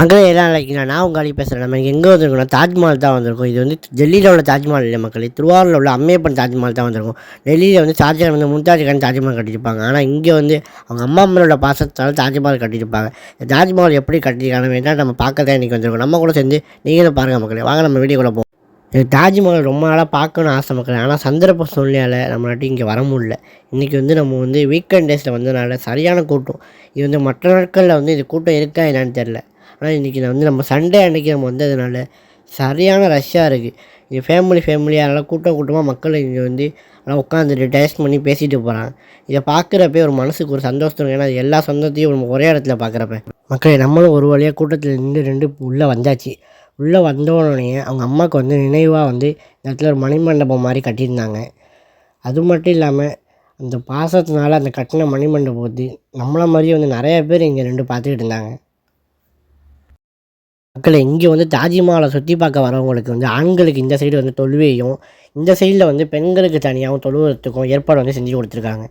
மக்களே எல்லாம் நினைக்கிறீங்க நான் உங்கள் அழி பேசுகிறேன். நம்ம எங்கே வந்திருக்கோம்னா தாஜ்மஹால் தான் வந்திருக்கோம். இது வந்து டெல்லியில் உள்ள தாஜ்மஹால் இல்லை மக்களே, திருவாரூரில் உள்ள அம்மையப்பன் தாஜ்மஹால் தான் வந்திருக்கும். டெல்லியில் வந்து ஷாஜகான் வந்து மும்தாஜ் கான் தாஜ்மஹால் கட்டியிருப்பாங்க. ஆனால் இங்கே வந்து அவங்க அம்மா மேலோட பாசத்தால் தாஜ்மஹால் கட்டியிருப்பாங்க. இந்த தாஜ்மஹால் எப்படி கட்டியிருக்காங்க வேணால் நம்ம பார்க்க தான் இன்றைக்கி வந்திருக்கோம். நம்ம கூட சேர்ந்து நீங்களும் பாருங்கள் மக்களே. வாங்க நம்ம வீடியோக்குள்ளே போவோம். எனக்கு தாஜ்மஹால் ரொம்ப நாளாக பார்க்கணும்னு ஆசை மக்களே. ஆனால் சந்தர்ப்ப சூழ்நிலையால் நம்மளாட்டி இங்கே வர முடியல. இன்றைக்கி வந்து நம்ம வந்து வீக்கெண்ட் டேஸில் வந்ததுனால சரியான கூட்டம். இது வந்து மற்ற நாட்களில் வந்து இது கூட்டம் இருக்கா என்னன்னு தெரில. ஆனால் இன்றைக்கி வந்து நம்ம சண்டே அன்றைக்கி நம்ம வந்ததுனால சரியான ரஷ்ஷாக இருக்குது. இது ஃபேமிலியாக நல்லா கூட்டமாக மக்கள் இங்கே வந்து நல்லா உட்காந்துட்டு டேஸ்ட் பண்ணி பேசிட்டு போகிறாங்க. இதை பார்க்குறப்பே ஒரு மனசுக்கு ஒரு சந்தோஷம் இருக்கும். ஏன்னா எல்லா சொந்தத்தையும் நம்ம ஒரே இடத்துல பார்க்குறப்ப மக்களே நம்மளும் ஒரு வழியாக கூட்டத்தில் நின்று உள்ளே வந்தாச்சு. உள்ளே வந்தோடனே அவங்க அம்மாவுக்கு வந்து நினைவாக வந்து இந்த இடத்துல ஒரு மணிமண்டபம் மாதிரி கட்டியிருந்தாங்க. அது மட்டும் இல்லாமல் அந்த பாசத்தினால அந்த கட்டின மணிமண்டபத்தை நம்மளை மாதிரியே வந்து நிறைய பேர் இங்கே நின்று பார்த்துக்கிட்டு இருந்தாங்க. மக்களே இங்கே வந்து தாஜ்மஹாலை சுற்றி பார்க்க வரவங்களுக்கு வந்து ஆண்களுக்கு இந்த சைடு வந்து தொழுவையும், இந்த சைடில் வந்து பெண்களுக்கு தனியாகவும் தொழுவத்துக்கும் ஏற்பாடு வந்து செஞ்சு கொடுத்துருக்காங்க.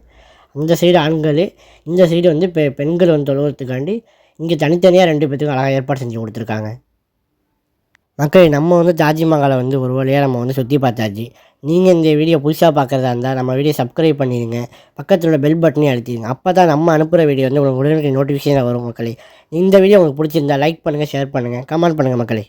அந்த சைடு ஆண்கள், இந்த சைடு வந்து பெண்கள் வந்து தொழுவத்துக்காண்டி இங்கே தனித்தனியாக 2 பேத்துக்கும் அழகாக ஏற்பாடு செஞ்சு கொடுத்துருக்காங்க. மக்களே நம்ம வந்து தாஜ்மஹாலை வந்து ஒரு வழியாக நம்ம வந்து சுற்றி பார்த்தாச்சு. நீங்கள் இந்த வீடியோ புதுசாக பார்க்குறதா இருந்தால் நம்ம வீடியோ சப்ஸ்கிரைப் பண்ணிடுங்க. பக்கத்தில் உள்ள பெல் பட்டனையும் அழுத்திடுங்க. அப்போ தான் நம்ம அனுப்புகிற வீடியோ வந்து உங்களுக்கு உடனே நோட்டிஃபிகேஷன் வரும் மக்களே. இந்த வீடியோ உங்களுக்கு பிடிச்சிருந்தா லைக் பண்ணுங்கள், ஷேர் பண்ணுங்கள், கமெண்ட் பண்ணுங்கள் மக்களே.